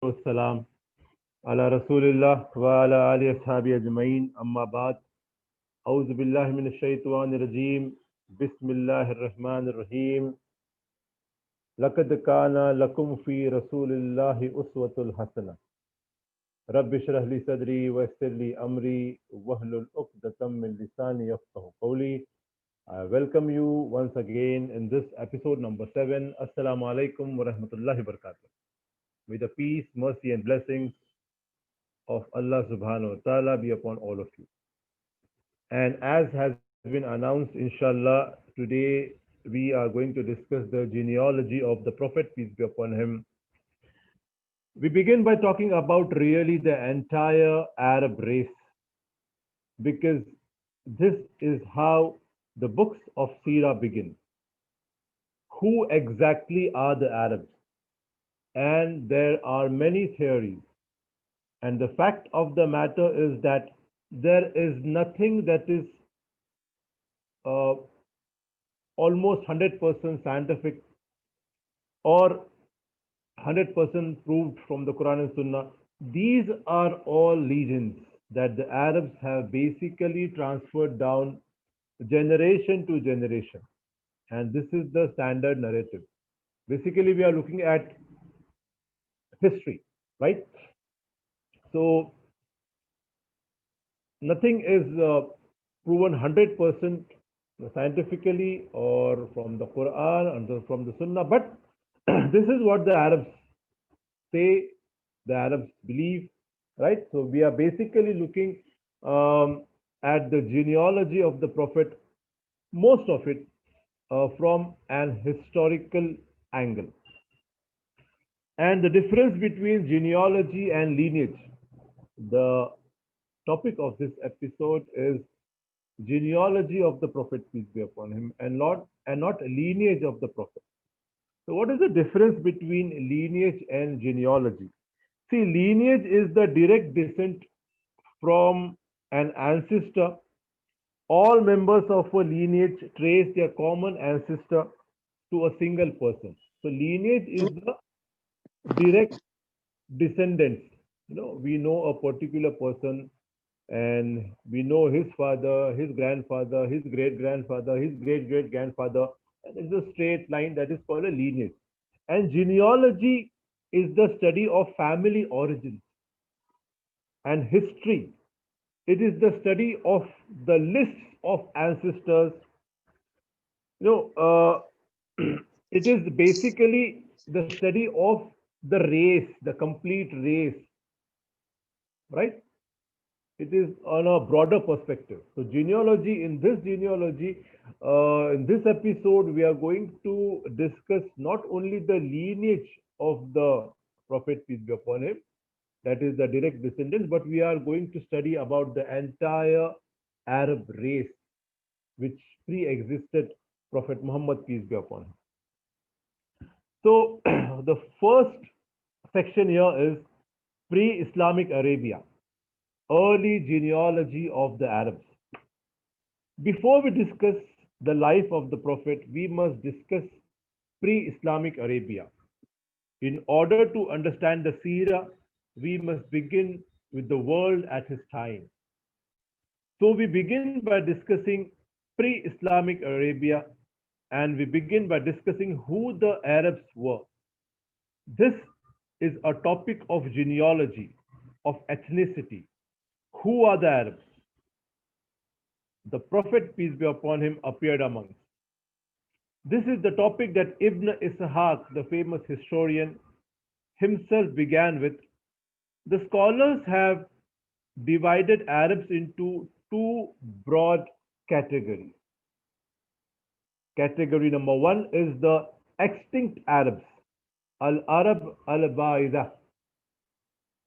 والسلام على رسول الله وعلى آله أصحابه أجمعين أما بعد أعوذ بالله من الشيطان الرجيم بسم الله الرحمن الرحيم لقد كان لكم في رسول الله أسوة حسنة رب اشرح لي صدري ويسر لي أمري واحلل عقدة من لساني يفقهوا قولي. I welcome you once again in this episode number 7. Assalamu alaikum wa rahmatullahi wa barakatuh. May the peace, mercy, and blessings of Allah subhanahu wa ta'ala be upon all of you. And as has been announced, inshallah, today we are going to discuss the genealogy of the Prophet, peace be upon him. We begin by talking about really the entire Arab race because this is how the books of Sirah begin. Who exactly are the Arabs? And there are many theories. And the fact of the matter is that there is nothing that is uh, almost 100% scientific or 100% proved from the Quran and Sunnah. These are all legends that the Arabs have basically transferred down generation to generation. And this is the standard narrative. Basically, we are looking at history, right? So, nothing is proven 100% scientifically or from the Quran and from the Sunnah, but this is what the Arabs say, the Arabs believe, right? So we are basically looking at the genealogy of the Prophet, most of it from an historical angle. And the difference between genealogy and lineage, the topic of this episode is genealogy of the Prophet, peace be upon him, and not lineage of the Prophet. So, what is the difference between lineage and genealogy? See, lineage is the direct descent from an ancestor. All members of a lineage trace their common ancestor to a single person. So, lineage is the direct descendants. We know a particular person and we know his father, his grandfather, his great grandfather, his great great grandfather, and it's a straight line that is called a lineage. And genealogy is the study of family origins and history. It is the study of the lists of ancestors. You know, it is basically the study of the race, the complete race, right? It is on a broader perspective. So, in this episode, we are going to discuss not only the lineage of the Prophet, peace be upon him, that is the direct descendants, but we are going to study about the entire Arab race which pre-existed Prophet Muhammad, peace be upon him. So, the first section here is pre-Islamic Arabia, early genealogy of the Arabs. Before we discuss the life of the Prophet, we must discuss pre Islamic Arabia. In order to understand the Seerah, we must begin with the world at his time. So we begin by discussing pre Islamic Arabia and we begin by discussing who the Arabs were. This is a topic of genealogy, of ethnicity. Who are the Arabs? The Prophet, peace be upon him, appeared amongst. This is the topic that Ibn Ishaq, the famous historian, himself began with. The scholars have divided Arabs into two broad categories. Category number one is the extinct Arabs, Al Arab al Baida,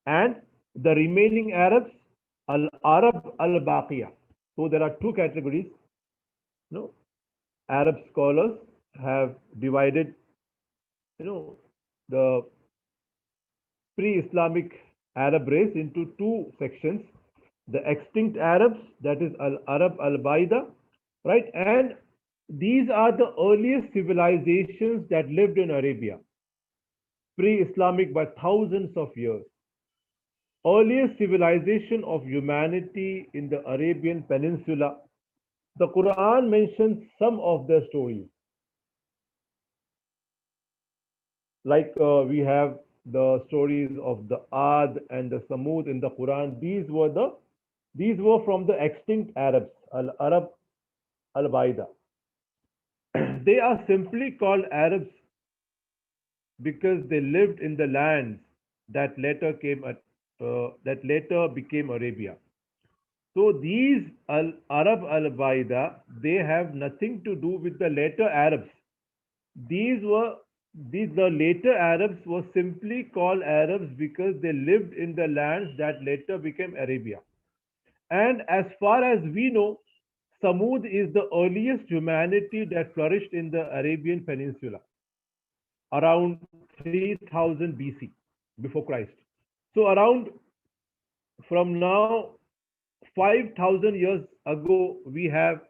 and the remaining Arabs, Al Arab al Baqiya. So there are two categories. No, Arab scholars have divided, the pre-Islamic Arab race into two sections: the extinct Arabs, that is Al Arab al Baida, right? And these are the earliest civilizations that lived in Arabia. pre-Islamic by thousands of years. Earliest civilization of humanity in the Arabian Peninsula. The Quran mentions some of their stories, like we have the stories of the Ad and the Samud in the Quran. These were from the extinct Arabs, Al Arab Al Baida. They are simply called Arabs because they lived in the lands that later became Arabia. So these Al Arab Al Baida, they have nothing to do with the later Arabs. These were the later Arabs were simply called Arabs because they lived in the lands that later became Arabia. And as far as we know, Samud is the earliest humanity that flourished in the Arabian Peninsula around 3000 BC, before Christ. So around from now 5000 years ago, we have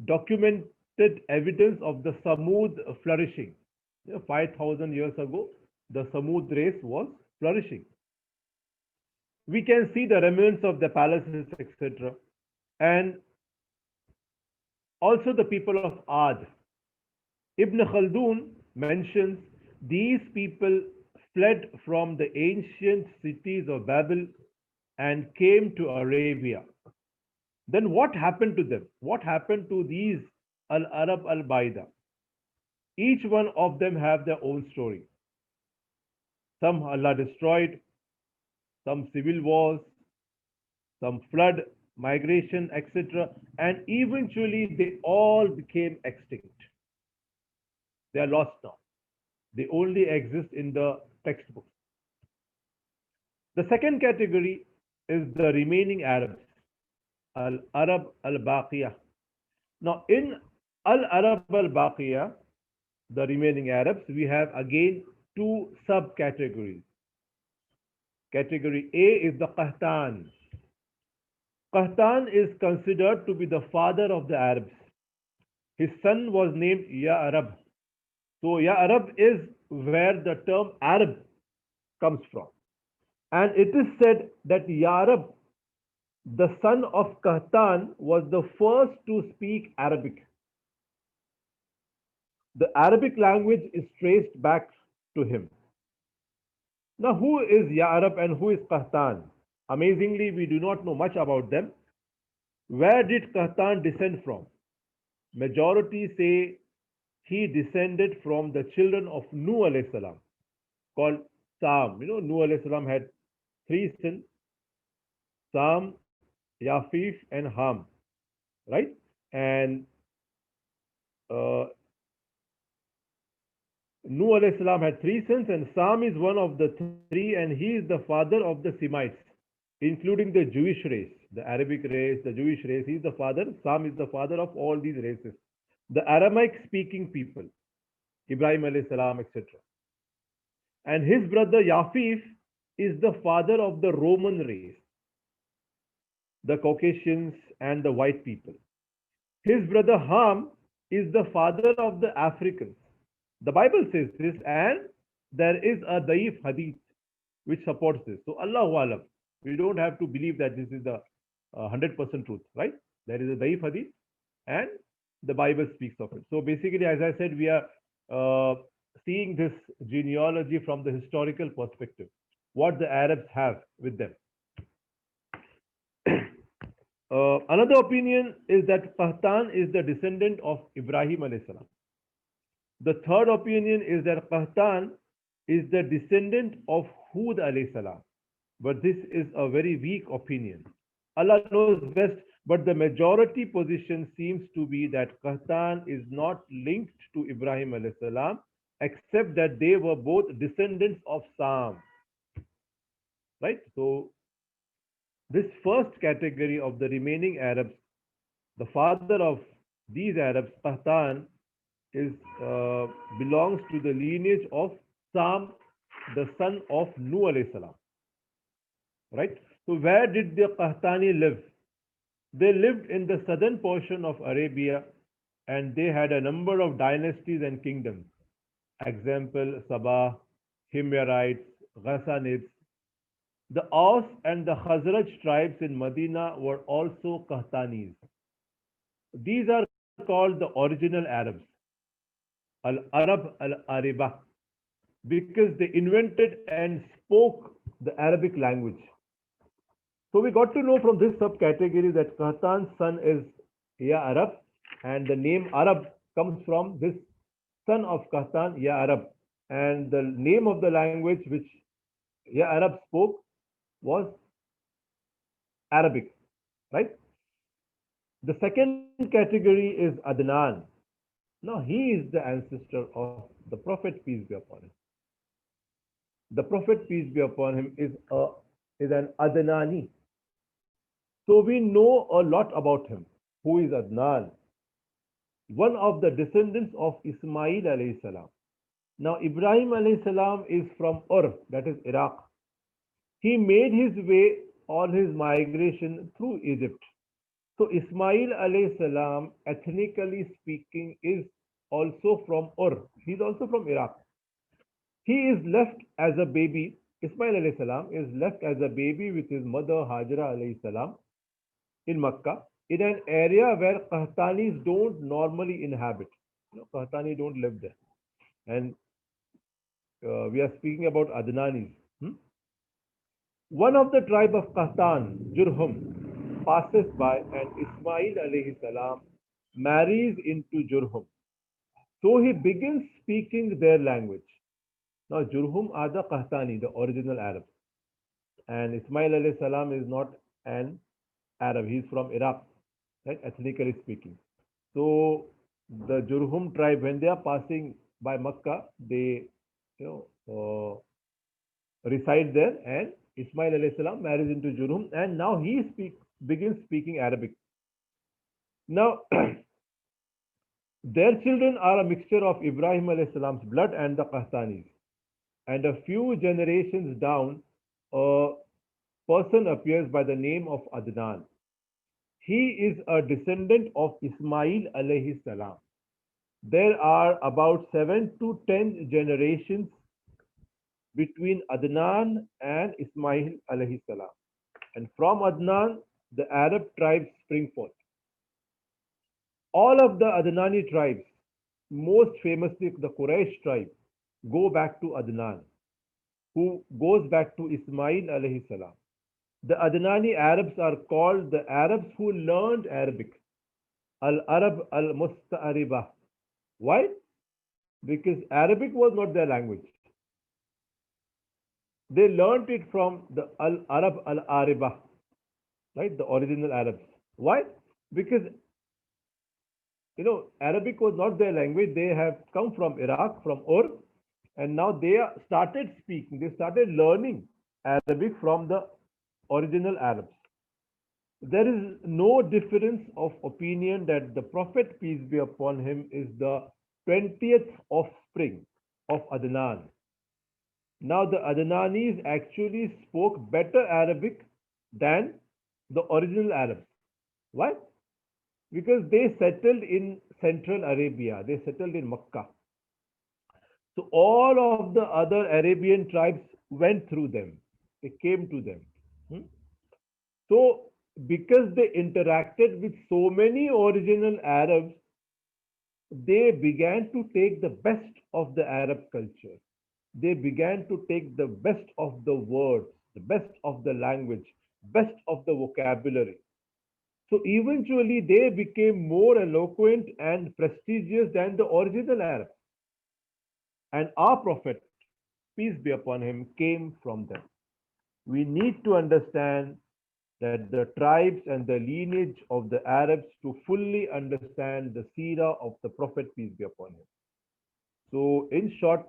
documented evidence of the Samud flourishing. 5000 years ago, the Samud race was flourishing. We can see the remnants of the palaces, etc. And also the people of Ad. Ibn Khaldun mentions these people fled from the ancient cities of Babel and came to Arabia. Then what happened to them? What happened to these Al Arab Al Baida? Each one of them have their own story. Some Allah destroyed, some civil wars, some flood, migration, etc. And eventually they all became extinct. They are lost now. They only exist in the textbooks. The second category is the remaining Arabs, Al Arab Al Baqiyah. Now, in Al Arab Al Baqiyah, the remaining Arabs, we have again two subcategories. Category A is the Qahtan. Qahtan is considered to be the father of the Arabs. His son was named Ya Arab. So Ya Arab is where the term Arab comes from. And it is said that Ya Arab, the son of Qahtan, was the first to speak Arabic. The Arabic language is traced back to him. Now, who is Ya Arab and who is Qahtan? Amazingly, we do not know much about them. Where did Qahtan descend from? Majority say he descended from the children of Nuh alayhi salam, called Sam. Nuh alayhi salam had three sons, Sam, Yafif, and Ham, right? And uh, Nuh alayhi salam had three sons, and Sam is one of the three, and he is the father of the Semites, including the Jewish race, the Arabic race, the Jewish race. He is the father. Sam is the father of all these races. The Aramaic-speaking people, Ibrahim alayhi salam, etc. And his brother Yafif is the father of the Roman race, the Caucasians and the white people. His brother Ham is the father of the Africans. The Bible says this, and there is a Daif hadith which supports this. So Allahu Alam, we don't have to believe that this is the 100% truth, right? There is a Daif hadith, and the Bible speaks of it. So basically, as I said, we are seeing this genealogy from the historical perspective, what the Arabs have with them. Another opinion is that Qahtan is the descendant of Ibrahim alayhi salam. The third opinion is that Qahtan is the descendant of Hud alayhi salam. But this is a very weak opinion. Allah knows best, but the majority position seems to be that Qahtan is not linked to Ibrahim alayhi salam, except that they were both descendants of Sam. Right? So this first category of the remaining Arabs, the father of these Arabs, Qahtan, belongs to the lineage of Sam, the son of Nuh alayhi salam. Right? So where did the Qahtani live? They lived in the southern portion of Arabia, and they had a number of dynasties and kingdoms. Example, Sabah, Himyarites, Ghassanids. The Aus and the Khazraj tribes in Medina were also Qahtanis. These are called the original Arabs, Al-Arab al-Ariba, because they invented and spoke the Arabic language. So we got to know from this subcategory that Qahtan's son is Ya Arab, and the name Arab comes from this son of Qahtan, Ya Arab. And the name of the language which Ya Arab spoke was Arabic, right? The second category is Adnan. Now he is the ancestor of the Prophet, peace be upon him. The Prophet, peace be upon him, is an Adnani. So we know a lot about him. Who is Adnan? One of the descendants of Ismail alayhi salam. Now Ibrahim alayhi salam is from Ur, that is Iraq. He made his way on his migration through Egypt. So Ismail alayhi salam, ethnically speaking, is also from Ur. He's also from Iraq. He is left as a baby. Ismail alayhi salam is left as a baby with his mother Hajra alayhi salam in Makkah, in an area where Qahtanis don't normally inhabit. Qahtani don't live there. And we are speaking about Adnanis. Hmm? One of the tribe of Qahtan, Jurhum, passes by and Ismail alayhi salam marries into Jurhum. So he begins speaking their language. Now Jurhum are the Qahtani, the original Arabs. And Ismail alayhi salam is not an Arab, he is from Iraq, right, ethnically speaking. So the Jurhum tribe, when they are passing by Makkah, they reside there, and Ismail alayhi salam marries into Jurhum, and now begins speaking Arabic. Now their children are a mixture of Ibrahim alayhi salam's blood and the Qahtanis. And a few generations down, a person appears by the name of Adnan. He is a descendant of Ismail alayhi salam. There are about 7 to 10 generations between Adnan and Ismail alayhi salam. And from Adnan, the Arab tribes spring forth. All of the Adnani tribes, most famously the Quraysh tribe, go back to Adnan, who goes back to Ismail alayhi salam. The Adnani Arabs are called the Arabs who learned Arabic, Al-Arab al-Musta'ariba. Why? Because Arabic was not their language. They learned it from the Al-Arab al-Ariba, right? The original Arabs. Why? Because Arabic was not their language. They have come from Iraq, from Ur, and now they started speaking. They started learning Arabic from the original Arabs. There is no difference of opinion that the Prophet, peace be upon him, is the 20th offspring of Adnan. Now the Adnanis actually spoke better Arabic than the original Arabs. Why? Because they settled in Central Arabia. They settled in Makkah. So all of the other Arabian tribes went through them. They came to them. So because they interacted with so many original Arabs, they began to take the best of the Arab culture. They began to take the best of the words, the best of the language, best of the vocabulary. So eventually they became more eloquent and prestigious than the original Arabs. And our Prophet, peace be upon him, came from them. We need to understand that the tribes and the lineage of the Arabs to fully understand the seerah of the Prophet, peace be upon him. So in short,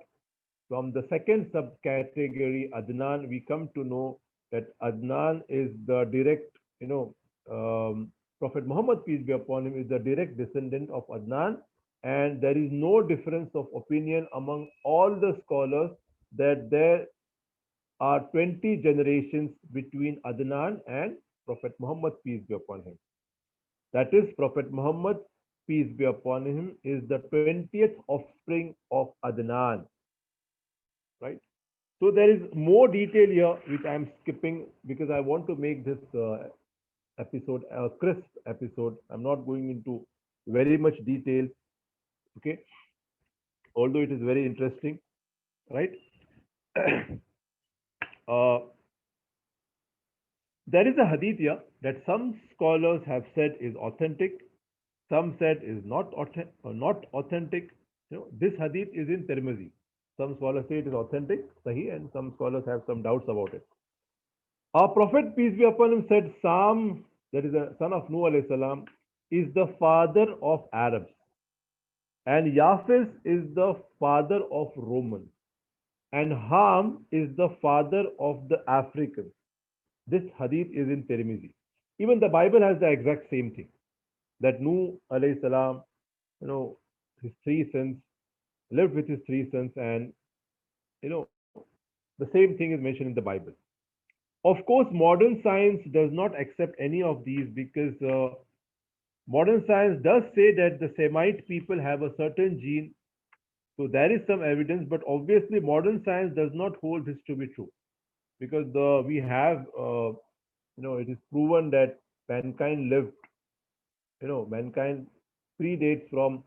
from the second subcategory, Adnan, we come to know that Adnan is the direct, Prophet Muhammad, peace be upon him, is the direct descendant of Adnan, and there is no difference of opinion among all the scholars that there are 20 generations between Adnan and Prophet Muhammad, peace be upon him. That is, Prophet Muhammad peace be upon him, is the 20th offspring of Adnan, right? So there is more detail here which I'm skipping because I want to make this episode a crisp episode. I'm not going into very much detail, okay? Although it is very interesting, right? uh, there is a hadith here that some scholars have said is authentic, some said is not authentic. You know, this hadith is in Tirmidhi. Some scholars say it is authentic, Sahih, and some scholars have some doubts about it. Our Prophet, peace be upon him, said Sam, that is the son of Nuh alayhi salam, is the father of Arabs, and Yafis is the father of Romans, and Ham is the father of the Africans. This hadith is in Tirmidhi. Even the Bible has the exact same thing. That Nuh alayhi salam, you know, his three sons lived with his three sons, and you know, the same thing is mentioned in the Bible. Of course, modern science does not accept any of these because modern science does say that the Semite people have a certain gene. So there is some evidence, but obviously modern science does not hold this to be true because we have it is proven that mankind lived, mankind predates from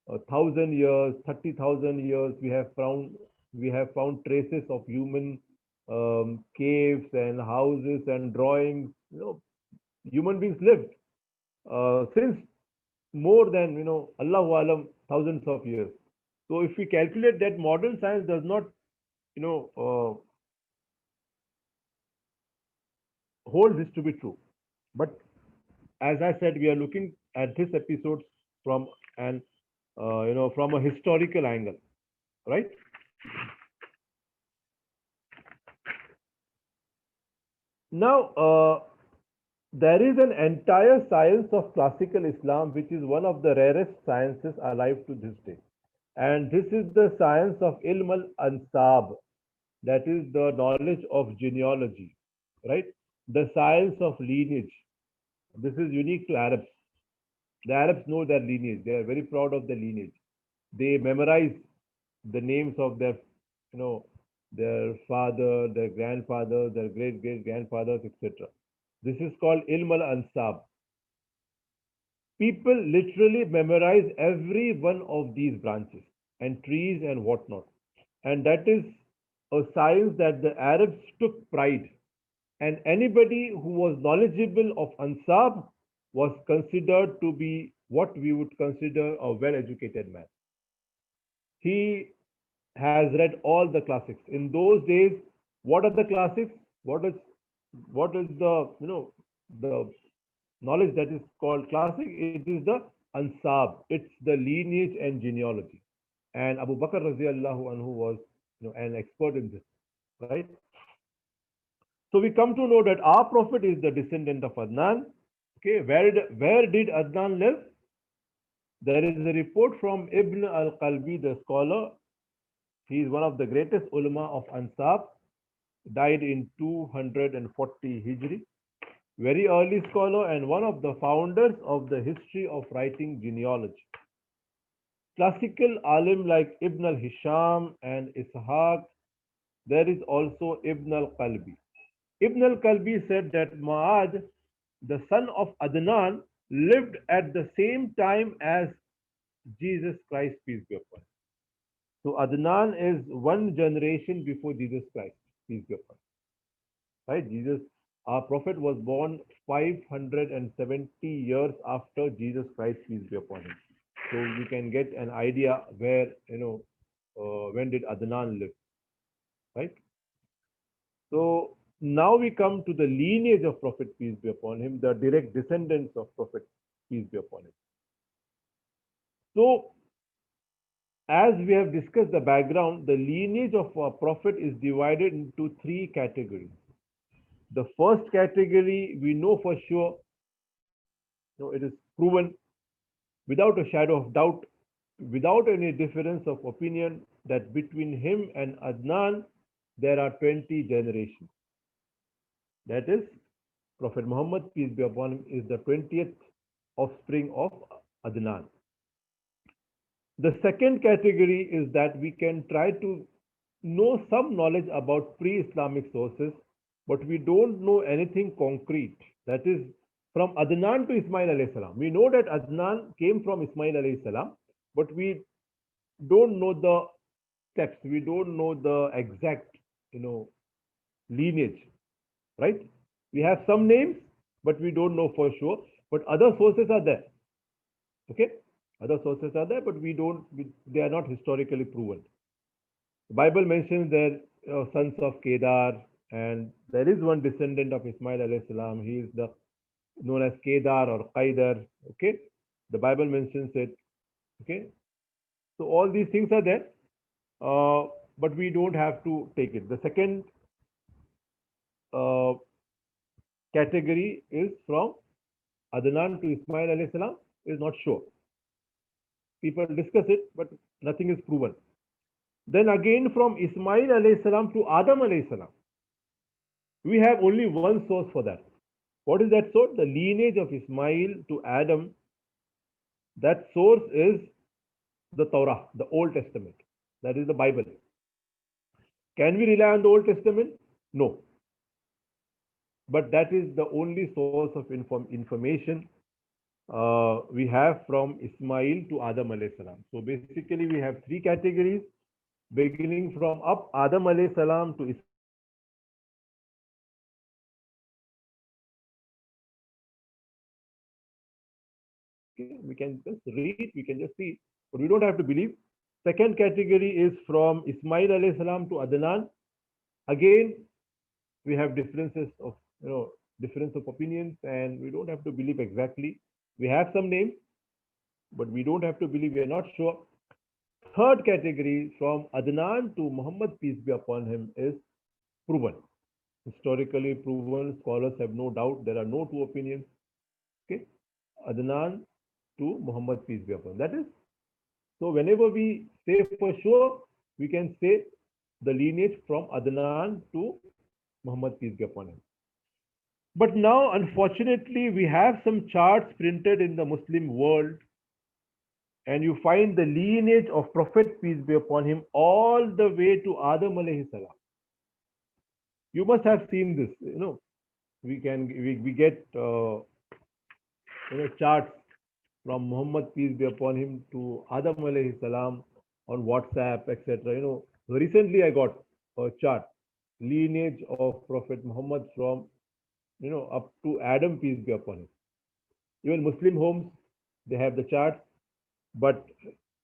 1,000 years, 30,000 years. We have found traces of human caves and houses and drawings. Human beings lived since more than Allahu alam thousands of years. So if we calculate that, modern science does not you know uh, hold this to be true. But as I said, we are looking at this episode from an from a historical angle, right? Now, there is an entire science of classical Islam which is one of the rarest sciences alive to this day. And this is the science of Ilm al Ansab, that is the knowledge of genealogy, right? The science of lineage. This is unique to Arabs. The Arabs know their lineage. They are very proud of their lineage. They memorize the names of their father, their grandfather, their great great grandfathers, etc. This is called Ilm al Ansab. People literally memorize every one of these branches and trees and whatnot. And that is a science that the Arabs took pride. And anybody who was knowledgeable of Ansab was considered to be what we would consider a well educated man. He has read all the classics. In those days, what are the classics? What is the the knowledge that is called classic? It is the ansab. It's the lineage and genealogy. And Abu Bakr radiallahu anhu was an expert in this, right? So we come to know that our prophet is the descendant of Adnan. Okay, where did Adnan live? There is a report from Ibn al-Qalbi, the scholar. He is one of the greatest ulama of Ansab, died in 240 Hijri. Very early scholar and one of the founders of the history of writing genealogy. Classical alim like Ibn al-Hisham and Ishaq. There is also Ibn al-Qalbi. Ibn al-Kalbi said that Ma'ad, the son of Adnan, lived at the same time as Jesus Christ, peace be upon him. So Adnan is one generation before Jesus Christ, peace be upon him. Right? Our prophet was born 570 years after Jesus Christ, peace be upon him. So you can get an idea where, when did Adnan live, right? So now we come to the lineage of Prophet, peace be upon him, the direct descendants of Prophet, peace be upon him. So, as we have discussed the background, the lineage of a Prophet is divided into three categories. The first category we know for sure, it is proven without a shadow of doubt, without any difference of opinion, that between him and Adnan there are 20 generations. That is, Prophet Muhammad, peace be upon him, is the 20th offspring of Adnan. The second category is that we can try to know some knowledge about pre-Islamic sources, but we don't know anything concrete. That is, from Adnan to Ismail alayhi salam. We know that Adnan came from Ismail alayhi salam, but we don't know the steps. We don't know the exact, lineage, right? We have some names, but we don't know for sure. But other sources are there. Okay, other sources are there, but they are not historically proven. The Bible mentions their sons of Kedar, and there is one descendant of Ismail alayhi salam. He is the known as Kedar or Qaidar. Okay, the Bible mentions it. Okay, so all these things are there, but we don't have to take it. The second uh, category is from Adnan to Ismail alayhi salam is not sure. People discuss it, but nothing is proven. Then again from Ismail alayhi salam to Adam alayhi salam, we have only one source for that. What is that source? The lineage of Ismail to Adam. That source is the Torah, the Old Testament. That is the Bible. Can we rely on the Old Testament? No. But that is the only source of information we have from Ismail to Adam alayhi salam. So basically we have three categories beginning from up Adam alayhi salam to we can just read, we can just see, but we don't have to believe. Second category is from Ismail alayhi salam to Adnan. Again, we have differences of difference of opinions, and we don't have to believe exactly. We have some names, but we don't have to believe. We are not sure. Third category from Adnan to Muhammad, peace be upon him, is proven, historically proven. Scholars have no doubt. There are no two opinions. Okay, Adnan to Muhammad, peace be upon him. That is, so whenever we say for sure, we can say the lineage from Adnan to Muhammad, peace be upon him. But now, unfortunately, we have some charts printed in the Muslim world, and you find the lineage of Prophet, peace be upon him, all the way to Adam alayhi salam. You must have seen this. We get charts from Muhammad, peace be upon him, to Adam alayhi salam on WhatsApp, etc. Recently I got a chart, lineage of Prophet Muhammad from up to Adam, peace be upon him. Even Muslim homes, they have the chart, but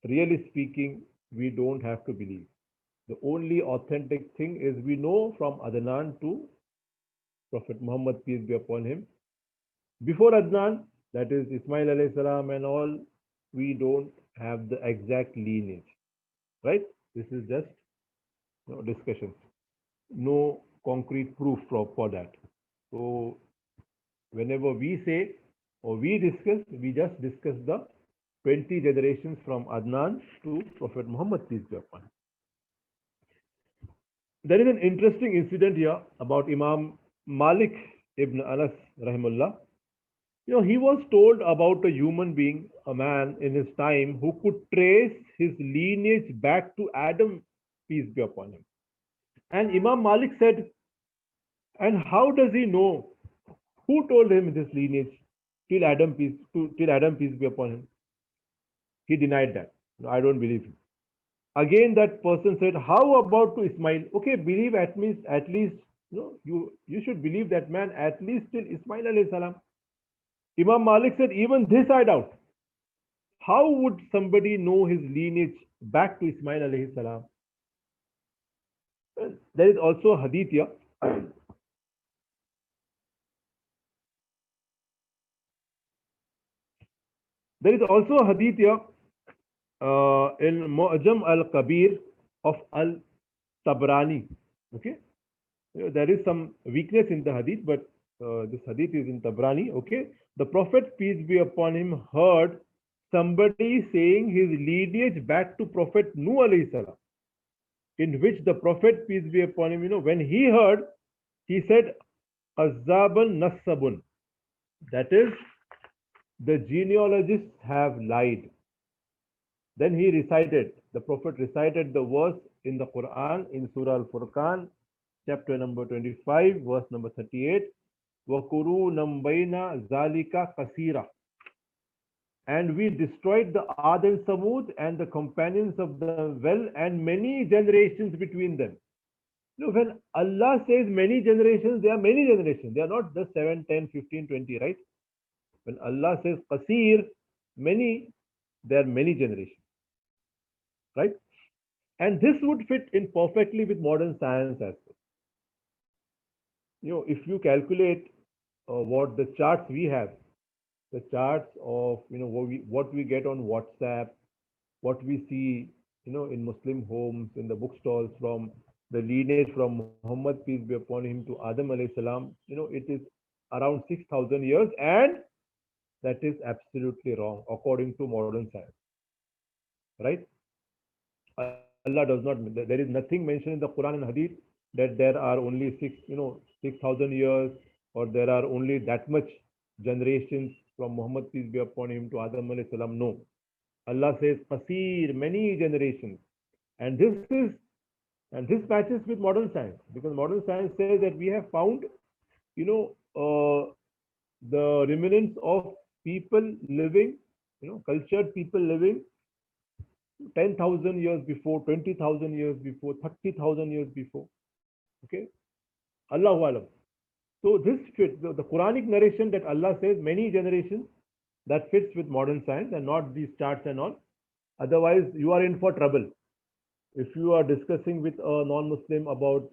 really speaking, we don't have to believe. The only authentic thing is we know from Adnan to Prophet Muhammad, peace be upon him. Before Adnan, that is Ismail alayhi salam and all, we don't have the exact lineage, right? This is just discussion. No concrete proof for that. So whenever we say or we discuss, we just discuss the 20 generations from Adnan to Prophet Muhammad, peace be upon him. There is an interesting incident here about Imam Malik ibn Anas rahimullah. He was told about a human being, a man in his time, who could trace his lineage back to Adam, peace be upon him. And Imam Malik said, and how does he know? Who told him this lineage till Adam, peace be upon him? He denied that. No, I don't believe him. Again, that person said, how about to Ismail? Okay, believe at least you should believe that man at least till Ismail alayhi salam. Imam Malik said, even this I doubt. How would somebody know his lineage back to Ismail alayhi salam? There is also a hadith here. There is also a hadith here in Mu'jam al-Kabir of al-Tabrani. Okay, there is some weakness in the hadith, but this hadith is in Tabrani. Okay, the Prophet, peace be upon him, heard somebody saying his lineage back to Prophet Nuh alayhi salam, in which the Prophet, peace be upon him, when he heard, he said, Azabun Nasabun. That is, the genealogists have lied. Then the Prophet recited the verse in the Quran in Surah Al-Furqan, chapter number 25, verse number 38. وَقُرُونًا بَيْنَ ذَلِكَ قَصِيرًا. And we destroyed the Ad and Samud and the companions of the well and many generations between them. When Allah says many generations, there are many generations. They are not just 7, 10, 15, 20, right? When Allah says qasir, many, there are many generations, right? And this would fit in perfectly with modern science as well. If you calculate what the charts we have, the charts of what we get on WhatsApp, what we see in Muslim homes, in the bookstalls, from the lineage from Muhammad, peace be upon him, to Adam alayhi salam, it is around 6,000 years, and that is absolutely wrong according to modern science, right? Allah does not, there is nothing mentioned in the Quran and Hadith that there are only 6,000 years, or there are only that much generations from Muhammad, peace be upon him, to Adam alayhi salam. No. Allah says qasir, many generations. And this matches with modern science, because modern science says that we have found, you know, the remnants of people living, cultured people living 10,000 years before, 20,000 years before, 30,000 years before. Okay, Allahu Alam. So this fits the Quranic narration that Allah says many generations, that fits with modern science and not these charts and all. Otherwise, you are in for trouble. If you are discussing with a non-Muslim about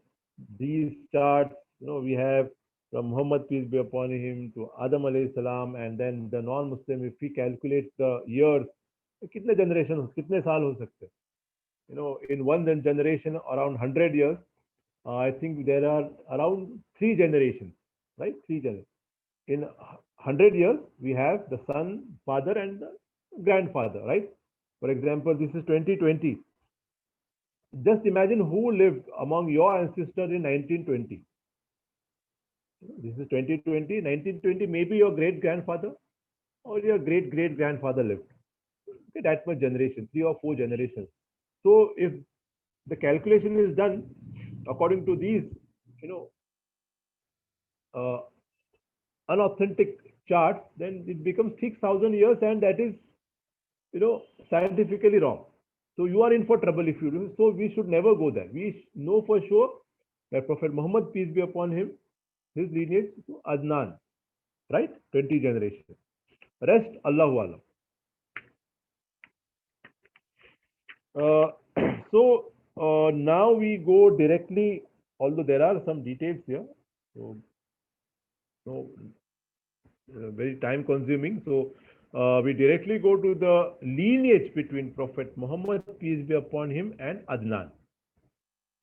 these charts, we have from Muhammad, peace be upon him, to Adam alayhi salam, and then the non-Muslim, if we calculate the years, kitne generations, kitne saal ho sakte? In one generation, around 100 years, I think there are around 3 generations, right? 3 generations. In 100 years, we have the son, father, and the grandfather, right? For example, this is 2020. Just imagine who lived among your ancestors in 1920. This is 2020. 1920, maybe your great grandfather or your great great grandfather lived. Okay, that much generation, 3 or 4 generations. So if the calculation is done according to these, unauthentic charts, then it becomes 6,000 years, and that is, scientifically wrong. So you are in for trouble if you do. So we should never go there. We know for sure that Prophet Muhammad, peace be upon him, his lineage to Adnan, right? 20 generations. Rest, Allahu Alam. Now we go directly, although there are some details here, very time consuming. So we directly go to the lineage between Prophet Muhammad, peace be upon him, and Adnan.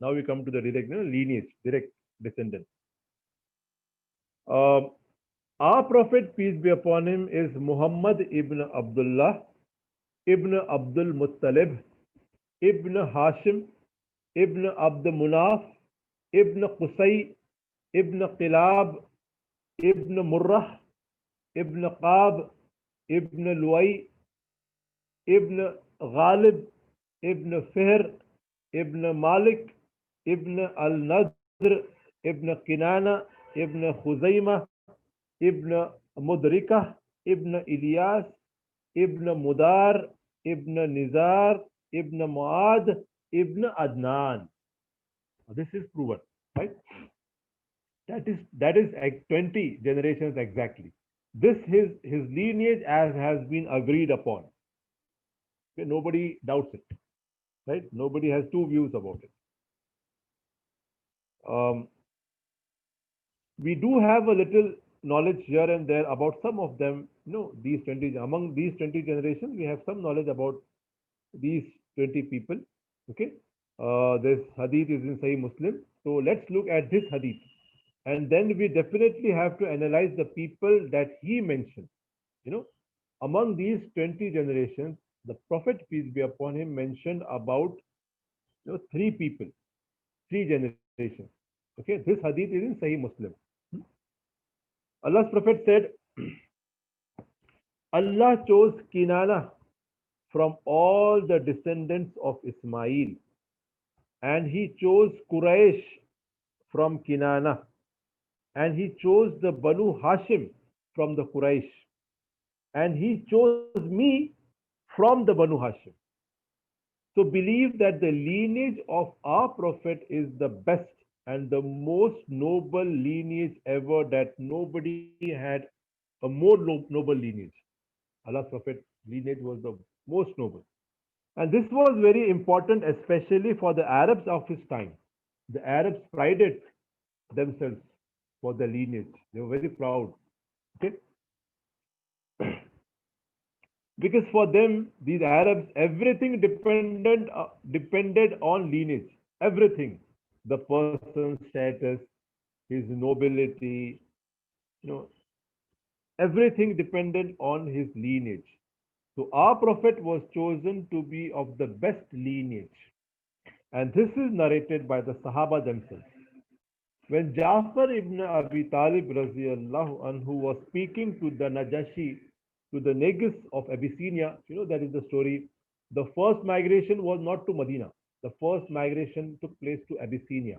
Now we come to the direct lineage, direct descendant. Our Prophet, peace be upon him, is Muhammad ibn Abdullah, ibn Abdul Muttalib, ibn Hashim, ibn Abd Munaf, ibn Qusay, ibn Qilab, ibn Murrah, ibn Qab, ibn Luay, ibn Ghalib, ibn Fihr, ibn Malik, ibn al-Nadr, ibn Kinana, ibn Khuzaymah, ibn Mudrikah, ibn Ilyas, ibn Mudar, ibn Nizar, ibn Muad, ibn Adnan. This is proven, right? That is 20 generations exactly. This his lineage as has been agreed upon. Okay, nobody doubts it, right? Nobody has two views about it. We do have a little knowledge here and there about some of them. These 20, among these 20 generations, we have some knowledge about these 20 people. Okay, this hadith is in Sahih Muslim. So let's look at this hadith, and then we definitely have to analyze the people that he mentioned. Among these 20 generations, the Prophet, peace be upon him, mentioned about 3 people, 3 generations. Okay, this hadith is in Sahih Muslim. Allah's Prophet said, Allah chose Kinana from all the descendants of Ismail, and He chose Quraysh from Kinana, and He chose the Banu Hashim from the Quraysh, and He chose me from the Banu Hashim. So believe that the lineage of our Prophet is the best and the most noble lineage ever, that nobody had a more noble lineage. Allah's Prophet lineage was the most noble. And this was very important, especially for the Arabs of his time. The Arabs prided themselves for their lineage. They were very proud. Okay? Because for them, these Arabs, everything depended on lineage. Everything, the person's status, his nobility, you know, everything depended on his lineage. So our Prophet was chosen to be of the best lineage, and this is narrated by the Sahaba themselves. When Jafar ibn Abi Talib radiallahu anhu was speaking to the Najashi, to the Negus of Abyssinia, that is the story. The first migration was not to Medina. The first migration took place to Abyssinia,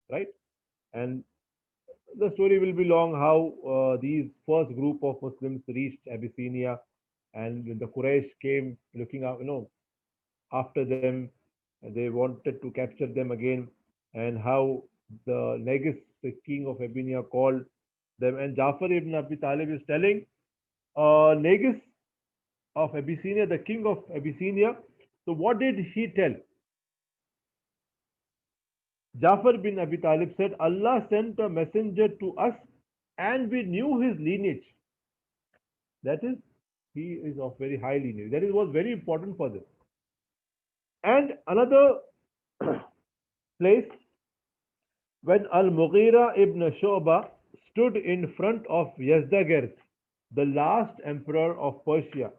right? And the story will be long how these first group of Muslims reached Abyssinia, and when the Quraysh came looking out, after them, they wanted to capture them again, and how the Negus, the king of Abyssinia, called them. And Jafar ibn Abi Talib is telling Negus of Abyssinia, the king of Abyssinia. So what did he tell? Jafar bin Abi Talib said, Allah sent a messenger to us and we knew his lineage. That is, he is of very high lineage. That is was very important for them. And another place, when Al-Mughira ibn Shu'bah stood in front of Yazdagerd, the last emperor of Persia,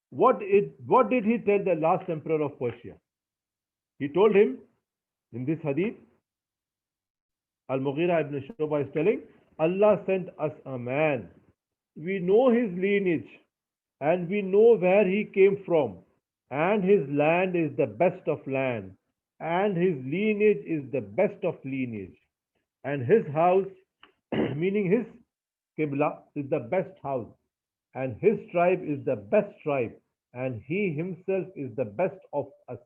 what did he tell the last emperor of Persia? He told him in this hadith, Al-Mughira ibn Shu'bah is telling, Allah sent us a man. We know his lineage and we know where he came from, and his land is the best of land, and his lineage is the best of lineage, and his house, meaning his Qibla, is the best house, and his tribe is the best tribe, and he himself is the best of us.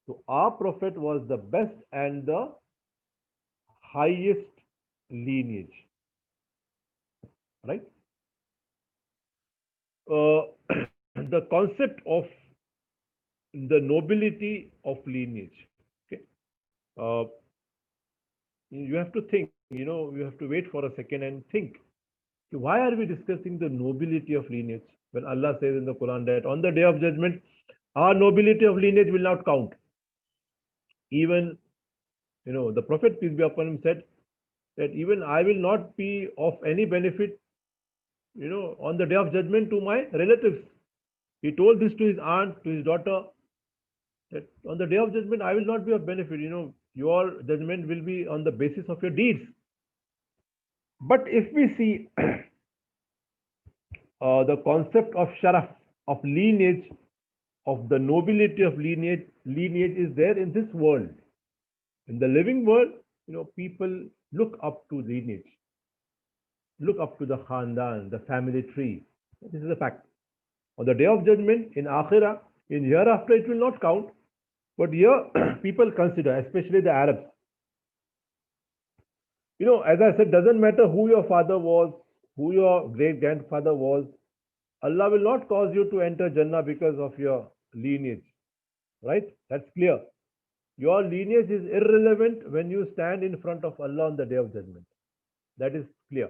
So our Prophet was the best and the highest lineage, right? The concept of the nobility of lineage. Okay, uh, you have to think. You have to wait for a second and think. Why are we discussing the nobility of lineage when Allah says in the Quran that on the day of judgment, our nobility of lineage will not count? Even the Prophet, peace be upon him, said that even I will not be of any benefit, on the day of judgment to my relatives. He told this to his aunt, to his daughter, that on the day of judgment I will not be of benefit. Your judgment will be on the basis of your deeds. But if we see the concept of sharaf, of lineage, of the nobility of lineage is there in this world. In the living world, people look up to lineage, look up to the khandan, the family tree. This is a fact. On the day of judgment, in akhirah, in hereafter, it will not count. But here, people consider, especially the Arabs. As I said, doesn't matter who your father was, who your great grandfather was. Allah will not cause you to enter Jannah because of your lineage, right? That's clear. Your lineage is irrelevant when you stand in front of Allah on the day of judgment. That is clear.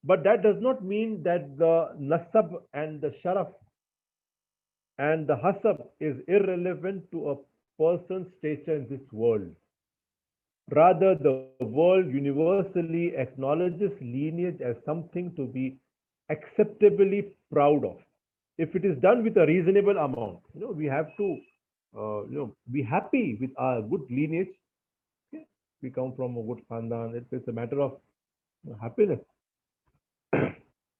But that does not mean that the nasab and the sharaf and the hasab is irrelevant to a person's stature in this world. Rather, the world universally acknowledges lineage as something to be acceptably proud of. If it is done with a reasonable amount, we have to, be happy with our good lineage. Okay? We come from a good khandan. It's a matter of happiness.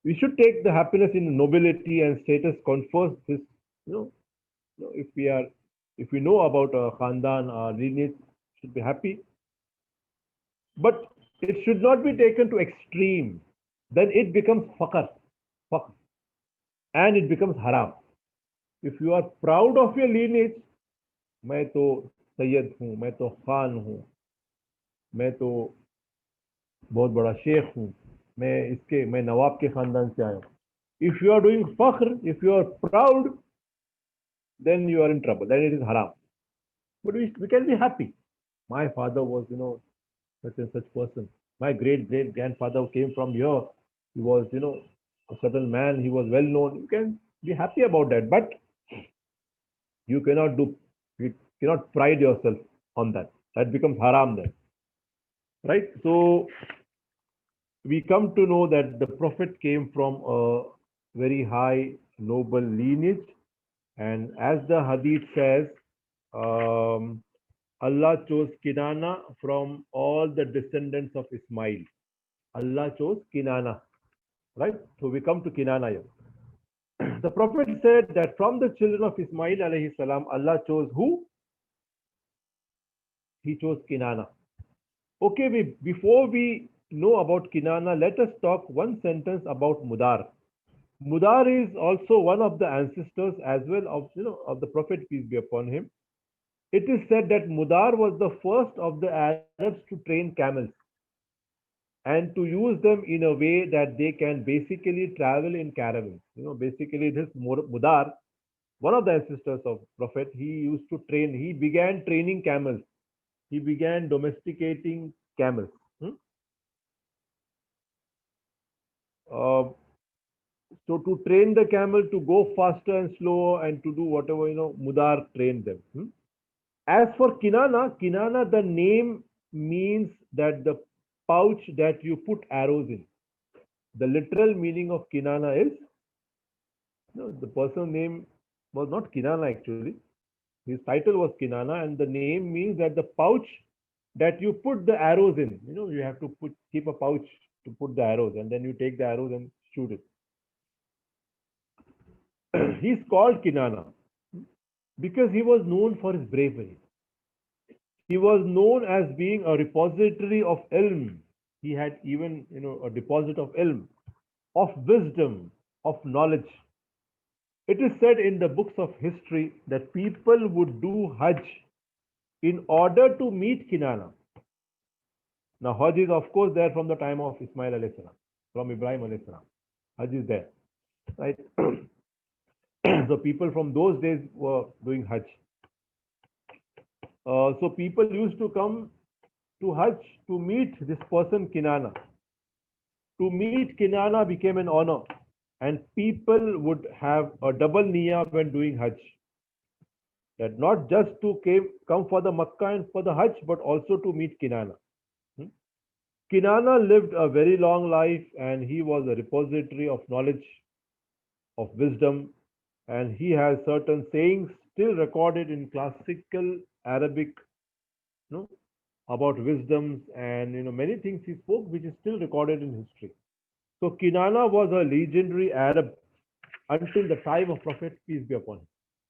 We should take the happiness in nobility and status confers this, you know, if we are, if we know about our khandan, our lineage, should be happy. But it should not be taken to extreme. Then it becomes fakr, and it becomes haram. If you are proud of your lineage, मैं तो सैयद हूँ, मैं तो खान हूँ, मैं तो बहुत बड़ा शेख हूँ, मैं नवाब के खानदान से आया हूँ. If you are doing fakhr, if you are proud, then you are in trouble. Then it is haram. But we can be happy. My father was, such and such person. My great grandfather came from here. He was, a certain man. He was well known. You can be happy about that. But you cannot do, you cannot pride yourself on that. That becomes haram then. Right? So we come to know that the Prophet came from a very high, noble lineage. And as the hadith says, um, Allah chose Kinana from all the descendants of Ismail. Allah chose Kinana, right? So we come to Kinana here. The Prophet said that from the children of Ismail alayhi salam, Allah chose who? He chose Kinana. Okay, before we know about Kinana, let us talk one sentence about Mudar. Mudar is also one of the ancestors as well of, of the Prophet, peace be upon him. It is said that Mudar was the first of the Arabs to train camels and to use them in a way that they can basically travel in caravans. Basically this Mudar, one of the ancestors of Prophet, he used to train, he began training camels. He began domesticating camels. Uh, so to train the camel to go faster and slower and to do whatever, Mudar trained them. As for Kinana, Kinana, the name means that the pouch that you put arrows in. The literal meaning of Kinana is, the person's name was not Kinana actually. His title was Kinana, and the name means that the pouch that you put the arrows in. You have to keep a pouch to put the arrows, and then you take the arrows and shoot it. He's called Kinana because he was known for his bravery. He was known as being a repository of ilm. He had even, a deposit of ilm, of wisdom, of knowledge. It is said in the books of history that people would do Hajj in order to meet Kinana. Now, Hajj is, of course, there from the time of Ismail alayhi salam, from Ibrahim alayhi salam. Hajj is there, right? So people from those days were doing Hajj. So people used to come to Hajj to meet this person Kinana. To meet Kinana became an honor, and people would have a double niyyah when doing Hajj. That not just to come for the Makkah and for the Hajj, but also to meet Kinana. Kinana lived a very long life, and he was a repository of knowledge, of wisdom, and he has certain sayings still recorded in classical Arabic, about wisdoms and many things he spoke, which is still recorded in history. So Kinana was a legendary Arab until the time of Prophet, peace be upon him.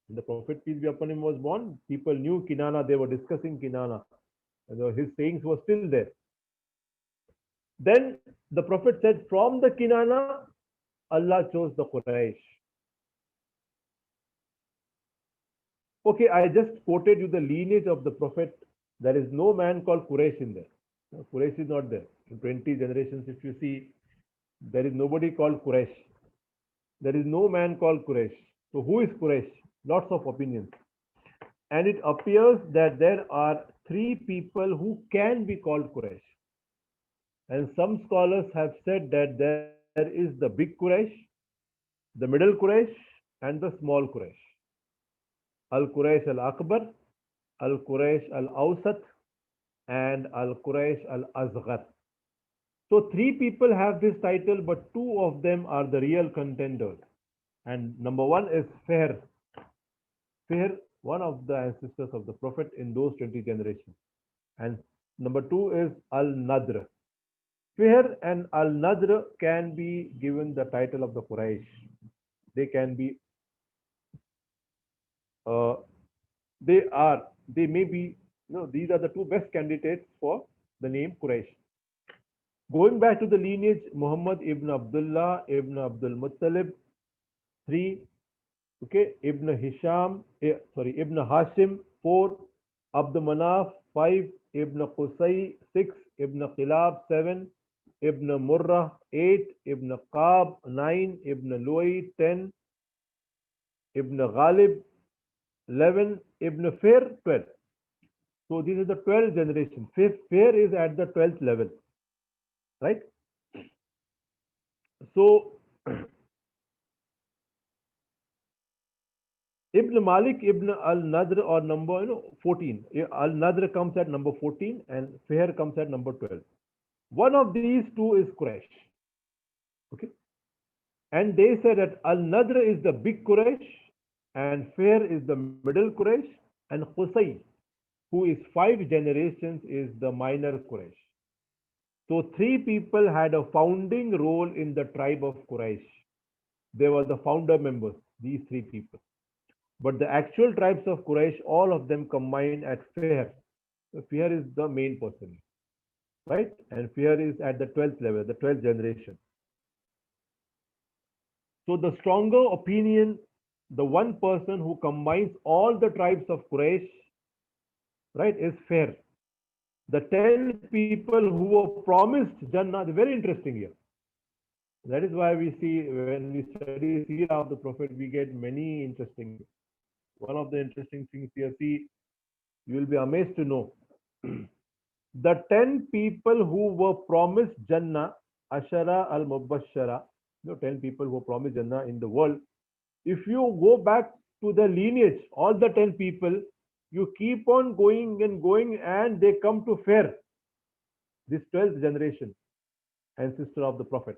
When the Prophet, peace be upon him, was born, people knew Kinana, they were discussing Kinana, and his sayings were still there. Then the Prophet said, from the Kinana, Allah chose the Quraysh. Okay, I just quoted you the lineage of the Prophet. There is no man called Quraysh in there. Quraysh is not there. In 20 generations, if you see, there is nobody called Quraysh. There is no man called Quraysh. So who is Quraysh? Lots of opinions. And it appears that there are three people who can be called Quraysh. And some scholars have said that there is the big Quraysh, the middle Quraysh, and the small Quraysh. Al-Quraysh al-Akbar, Al-Quraysh al-Awsat, and Al-Quraysh al-Azghar. So three people have this title, but two of them are the real contenders. And number one is Fihr. Fihr, one of the ancestors of the Prophet in those 20 generations. And number two is Al-Nadr. Fihr and Al-Nadr can be given the title of the Quraysh. They can be, uh, they may be, these are the two best candidates for the name Quraysh. Going back to the lineage, Muhammad ibn Abdullah ibn Abdul Muttalib, 3, okay, Ibn Hisham, Ibn Hashim, 4, Abd Manaf, 5, Ibn Qusay, 6, Ibn Qilab, 7, Ibn Murrah, 8, Ibn Qab, 9, Ibn Luay, 10, Ibn Ghalib, 11, Ibn Fair, 12. So these are the 12 generations. Fair is at the 12th level, right? So Ibn Malik Ibn al-Nadr, or number 14. Al-Nadr comes at number 14 and Fihr comes at number 12. One of these two is Quraysh. Okay. And they say that Al-Nadr is the big Quraysh and Fihr is the middle Quraysh, and Qusay, who is 5 generations, is the minor Quraysh. So 3 people had a founding role in the tribe of Quraysh. They were the founder members, these 3 people. But the actual tribes of Quraysh, all of them combine at Fihr. So Fihr is the main person, right? And Fihr is at the 12th level, the 12th generation. So the stronger opinion, the one person who combines all the tribes of Quraysh, right, is Fihr. The 10 people who were promised Jannah, they're very interesting here. That is why we see, when we study Seerah of the Prophet, we get many interesting. One of the interesting things here, see, you will be amazed to know. The 10 people who were promised Jannah, Ashara al-Mubashshara, 10 people who were promised Jannah in the world. If you go back to the lineage, all the 10 people, you keep on going and going, and they come to Fihr, this 12th generation, ancestor of the Prophet.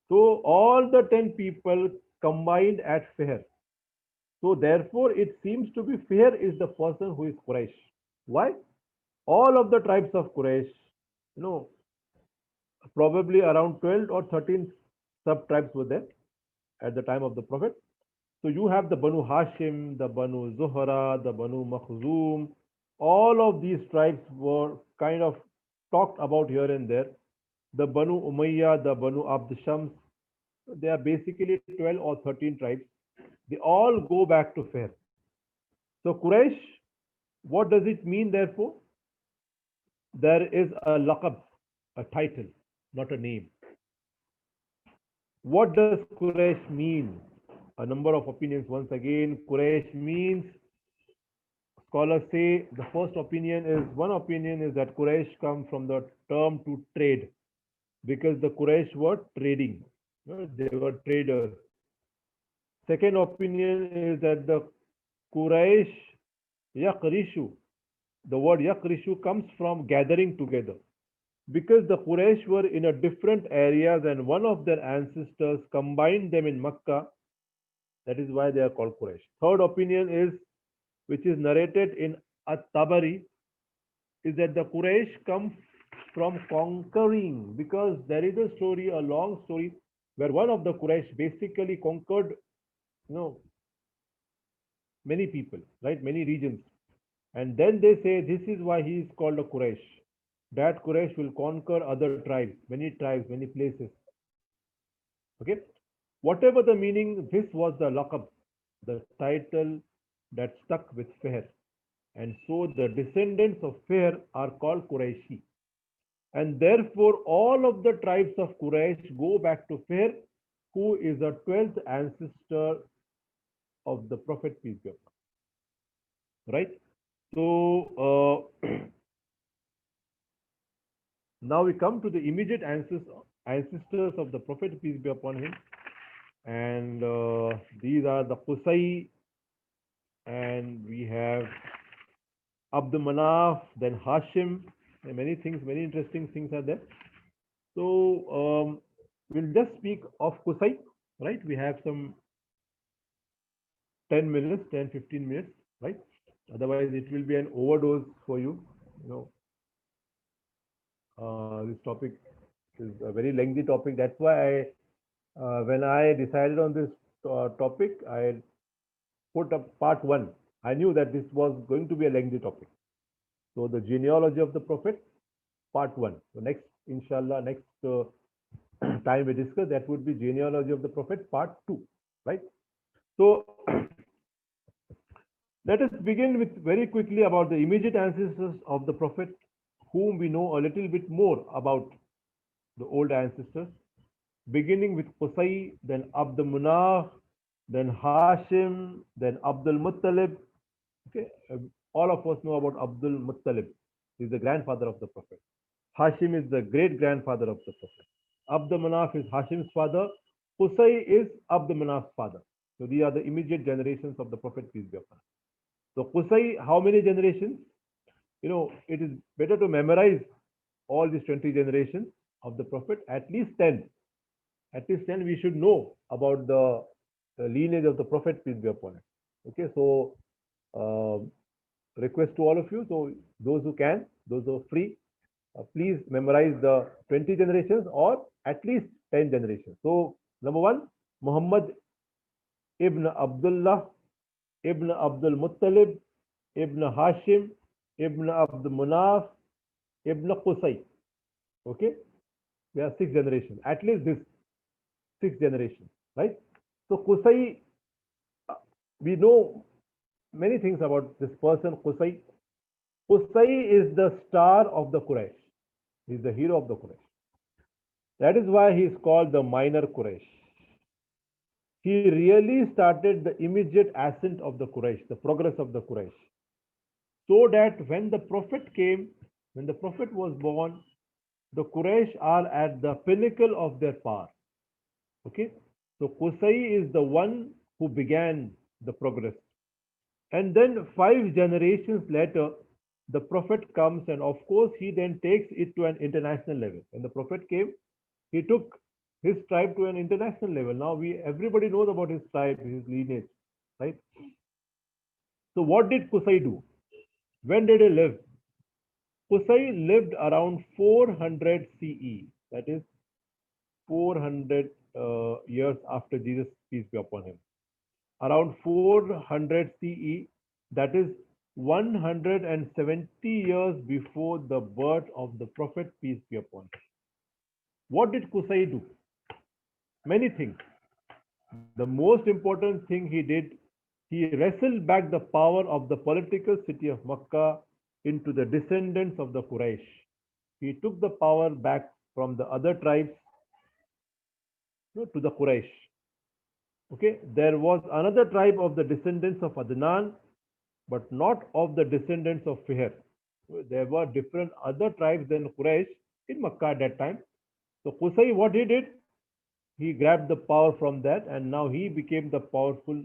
So all the 10 people combined at Fihr. So therefore, it seems to be Fihr is the person who is Quraysh. Why? All of the tribes of Quraysh, probably around 12 or 13 sub-tribes were there at the time of the Prophet. So you have the Banu Hashim, the Banu Zuhra, the Banu Makhzum. All of these tribes were kind of talked about here and there. The Banu Umayyah, the Banu Abd Shams, they are basically 12 or 13 tribes. They all go back to Fihr. So Quraysh, what does it mean therefore? There is a laqab, a title, not a name. What does Quraysh mean? A number of opinions. Once again, Quraysh means, scholars say, the first opinion is, one opinion is that Quraysh comes from the term to trade, because the Quraysh were trading. They were traders. Second opinion is that the Quraysh yaqrishu, the word yaqrishu comes from gathering together, because the Quraysh were in a different areas and one of their ancestors combined them in Makkah. That is why they are called Quraysh. Third opinion is, which is narrated in At-Tabari, is that the Quraysh come from conquering, because there is a story, a long story, where one of the Quraysh basically conquered, many people, right, many regions. And then they say this is why he is called a Quraysh. That Quraysh will conquer other tribes, many places. Okay? Whatever the meaning, this was the laqab, the title that stuck with Fihr. And so the descendants of Fihr are called Qurayshi. And therefore, all of the tribes of Quraysh go back to Fihr, who is the 12th ancestor of the Prophet, peace be upon him. Right? So, now we come to the immediate ancestors of the Prophet, peace be upon him. And these are the Qusay, and we have Abd Manaf, then Hashim, and many things, many interesting things are there. So we'll just speak of Qusay, right? We have some 10 minutes, 10, 15 minutes, right? Otherwise, it will be an overdose for you. This topic is a very lengthy topic. That's why when I decided on this topic, I put up part one. I knew that this was going to be a lengthy topic. So the genealogy of the Prophet, part one. So next, inshallah, next time we discuss, that would be genealogy of the Prophet, part two, right? So let us begin with very quickly about the immediate ancestors of the Prophet, whom we know a little bit more about the old ancestors, beginning with Qusay, then Abd Munaf, then Hashim, then Abdul Muttalib. Okay, all of us know about Abdul Muttalib. He's the grandfather of the Prophet. Hashim is the great grandfather of the Prophet. Abd Manaf is Hashim's father. Qusay is Abd Manaf's father. So these are the immediate generations of the Prophet, peace be upon him. So Qusay, how many generations? It is better to memorize all these 20 generations of the Prophet, at least 10. At least 10 we should know about the lineage of the Prophet, peace be upon him. Okay, so request to all of you, so those who can, those who are free, please memorize the 20 generations or at least 10 generations. So number one, Muhammad ibn Abdullah ibn Abdul Muttalib ibn Hashim ibn Abd Munaf ibn Qusay. Okay, there are 6 generations, at least this 6 generations, right? So Qusay, we know many things about this person, Qusay. Qusay is the star of the Quraysh. He is the hero of the Quraysh. That is why he is called the minor Quraysh. He really started the immediate ascent of the Quraysh, the progress of the Quraysh. So that when the Prophet came, when the Prophet was born, the Quraysh are at the pinnacle of their power. Okay? So Qusay is the one who began the progress. And then 5 generations later, the Prophet comes, and of course, he then takes it to an international level. When the Prophet came, he took his tribe to an international level. Now everybody knows about his tribe, his lineage, right? So what did Qusay do? When did he live? Qusay lived around 400 CE, that is 400 years after Jesus, peace be upon him. Around 400 CE, that is 170 years before the birth of the Prophet, peace be upon him. What did Qusay do? Many things. The most important thing he did, he wrestled back the power of the political city of Makkah into the descendants of the Quraysh. He took the power back from the other tribes to the Quraysh. Okay, there was another tribe of the descendants of Adnan, but not of the descendants of Fihr. There were different other tribes than Quraysh in Makkah at that time. So Qusay, what he did, he grabbed the power from that, and now he became the powerful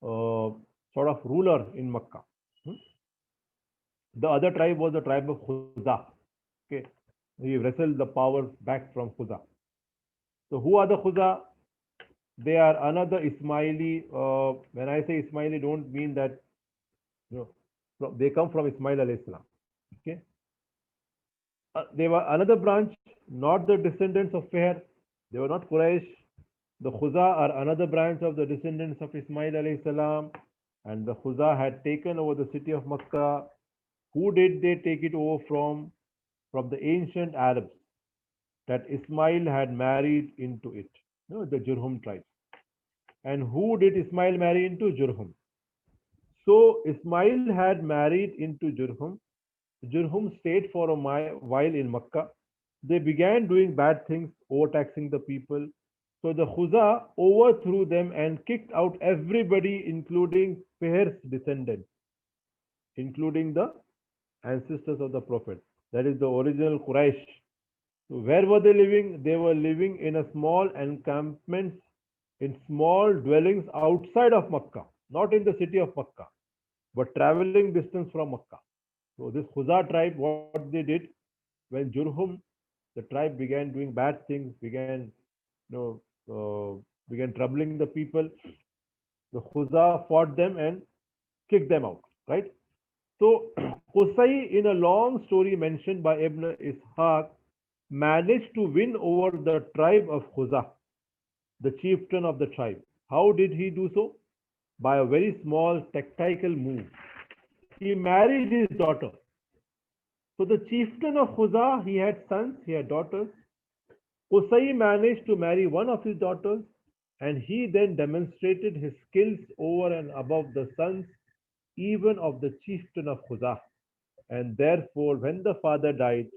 sort of ruler in Makkah. The other tribe was the tribe of Khuza. Okay, he wrestled the power back from Khuza. So who are the Khuza? They are another Ismaili. When I say Ismaili, don't mean that they come from Ismail alayhi salam. Okay, they were another branch, not the descendants of Fihr. They were not Quraysh. The Khuza are another branch of the descendants of Ismail alayhi salam, and the Khuza had taken over the city of Makkah. Who did they take it over from? From the ancient Arabs that Ismail had married into it, the Jurhum tribe. And who did Ismail marry into? Jurhum. So Ismail had married into Jurhum. Jurhum stayed for a while in Makkah. They began doing bad things, overtaxing the people. So the Khuza overthrew them and kicked out everybody, including Fihr's descendants, including the ancestors of the Prophet. That is the original Quraysh. So where were they living? They were living in a small encampments, in small dwellings outside of Makkah, not in the city of Makkah, but traveling distance from Makkah. So this Khuza tribe, what they did, when Jurhum, the tribe began doing bad things, began troubling the people, the Khuza fought them and kicked them out, right? So Qusay, in a long story mentioned by Ibn Ishaq, managed to win over the tribe of Khuzah, the chieftain of the tribe. How did he do so? By a very small tactical move. He married his daughter. So the chieftain of Khuzah, he had sons, he had daughters. Qusay managed to marry one of his daughters, and he then demonstrated his skills over and above the sons even of the chieftain of Khuzah. And therefore, when the father died,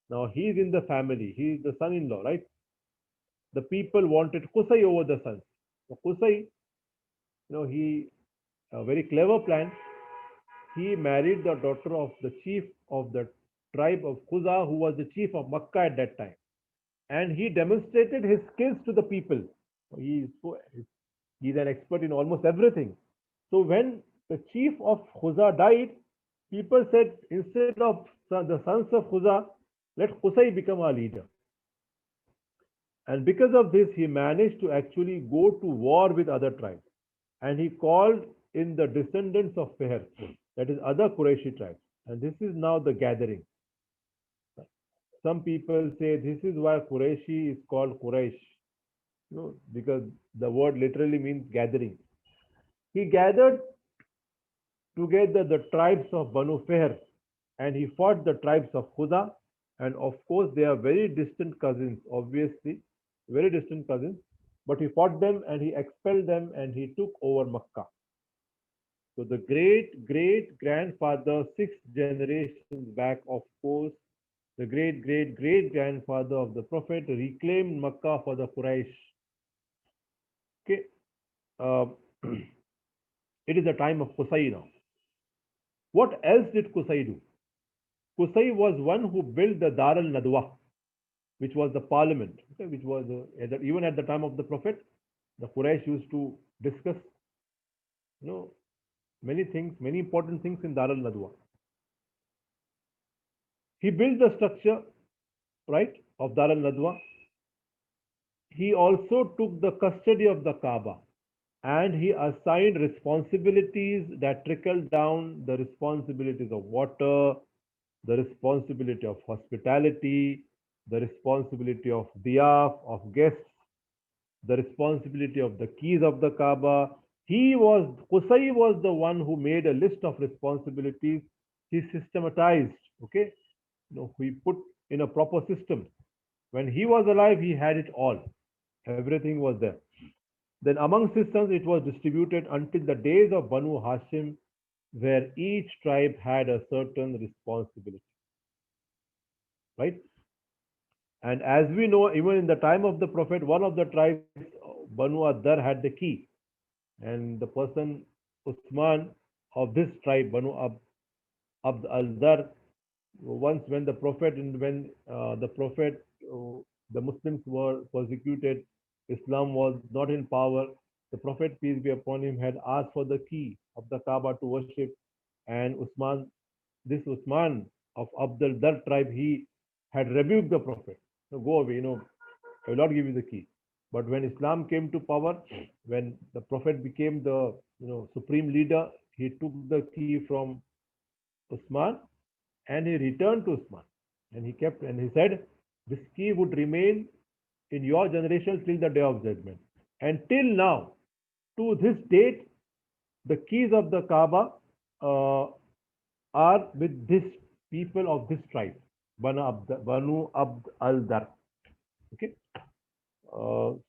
now he is in the family, he is the son-in-law, right? The people wanted Qusay over the sons. So Qusay, he a very clever plan. He married the daughter of the chief of the tribe of Khuzah, who was the chief of Makkah at that time. And he demonstrated his skills to the people. He is so, he's an expert in almost everything. So when the chief of Khuzah died, people said, instead of the sons of Khuzah, let Qusay become our leader. And because of this, he managed to actually go to war with other tribes. And he called in the descendants of Fihr, that is other Qurayshi tribes. And this is now the gathering. Some people say this is why Qurayshi is called Quraysh, because the word literally means gathering. He gathered together the tribes of Banu Fihr and he fought the tribes of Khuda. And of course, they are very distant cousins, obviously, very distant cousins. But he fought them and he expelled them and he took over Makkah. So the great great grandfather, six generations back, of course, the great great great grandfather of the Prophet reclaimed Makkah for the Quraysh. Okay, uh, it is a time of Qusay now. What else did Qusay do? Qusay was one who built the Dar al Nadwa, which was the parliament, okay, which was even at the time of the Prophet, the Quraysh used to discuss, you know, many things, many important things in Dar al Nadwa. He built the structure, right, of Dar al Nadwa. He also took the custody of the Kaaba and he assigned responsibilities that trickled down, the responsibilities of water, the responsibility of hospitality, the responsibility of diyaf, of guests, the responsibility of the keys of the Kaaba. Qusay was the one who made a list of responsibilities. He systematized, okay? He put in a proper system. When he was alive, he had it all. Everything was there. Then among his sons, it was distributed until the days of Banu Hashim, where each tribe had a certain responsibility, right? And as we know, even in the time of the Prophet, one of the tribes, Banu Addar, had the key. And the person, Usman, of this tribe, Banu Abd al-Dar, once when the Prophet, the Muslims were persecuted, Islam was not in power, the Prophet, peace be upon him, had asked for the key of the Kaaba to worship. And this Usman of Abd al-Dar tribe, he had rebuked the Prophet. So go away, I will not give you the key. But when Islam came to power, when the Prophet became the supreme leader, he took the key from Usman and he returned to Usman. And he said, this key would remain in your generation till the day of judgment. And till now, to this date, the keys of the Kaaba are with this people of this tribe, Banu Abd al-Dar. Okay.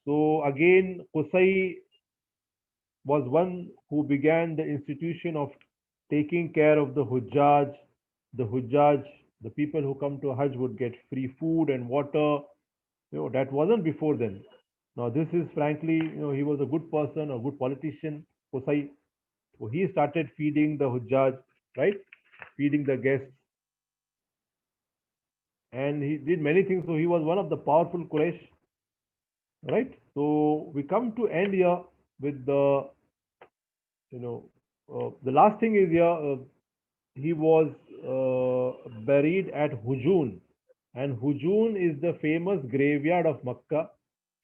So again, Qusay was one who began the institution of taking care of the Hujjaj. The Hujjaj, the people who come to Hajj, would get free food and water. That wasn't before then. Now this is frankly, he was a good person, a good politician, Qusay. So he started feeding the Hujjaj, right? Feeding the guests. And he did many things. So he was one of the powerful Quraysh, right? So we come to end here with the last thing is here. He was buried at Hujun, and Hujun is the famous graveyard of Makkah.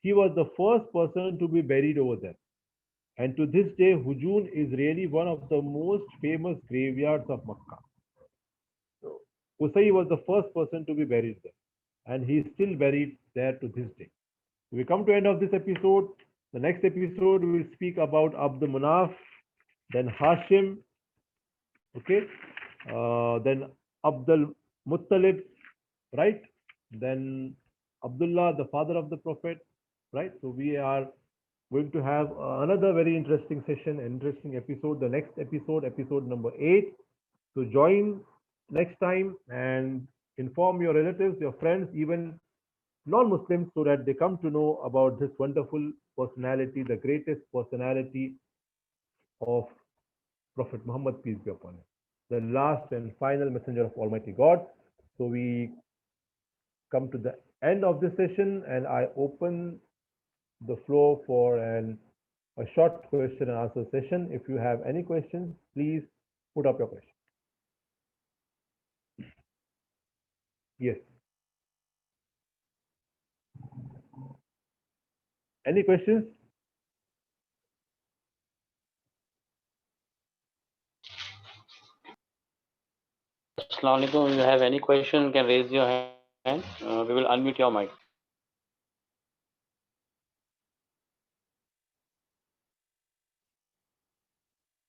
He was the first person to be buried over there. And to this day, Hujun is really one of the most famous graveyards of Makkah. So, Qusay was the first person to be buried there. and he is still buried there to this day. We come to end of this episode. The next episode we will speak about Abdul Manaf, then Hashim, okay, then Abdul Muttalib, right? Then Abdullah, the father of the Prophet, right? So we are going to have another very interesting session, interesting episode. The next episode, episode number 8. So join next time and inform your relatives, your friends, even non-Muslims, so that they come to know about this wonderful personality, the greatest personality of Prophet Muhammad, peace be upon him, the last and final messenger of Almighty God. So we come to the end of this session, and I open the floor for a short question and answer session. If you have any questions, please put up your question. Yes. Any questions? Assalamu alaikum. If you have any question, you can raise your hand. We will unmute your mic.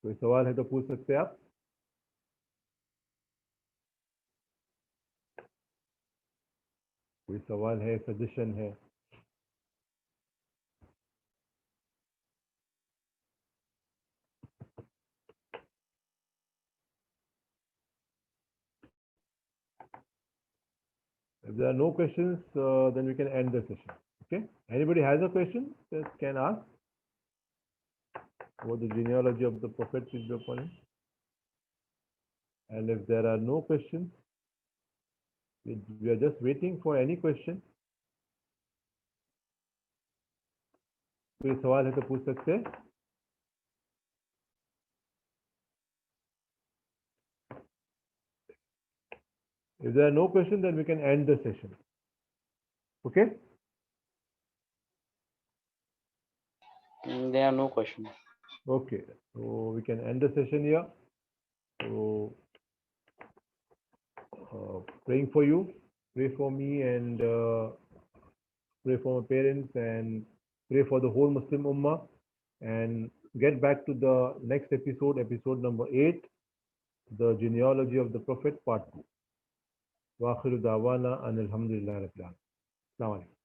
कोई सवाल है तो पूछ सकते हैं आप. कोई सवाल है, सजेशन है? If there are no questions, then we can end the session. Okay. Anybody has a question? Just can ask. About the genealogy of the Prophet, peace be upon him. And if there are no questions, we are just waiting for any question. कोई सवाल है तो पूछ सकते हैं. If there are no questions, then we can end the session. Okay. There are no questions. Okay. So we can end the session here. So praying for you, pray for me, and pray for my parents, and pray for the whole Muslim Ummah, and get back to the next episode, episode number 8, the genealogy of the Prophet, part 2. Wa akhiru da'wana and alhamdulillah rabbil alamin. Assalamu alaikum.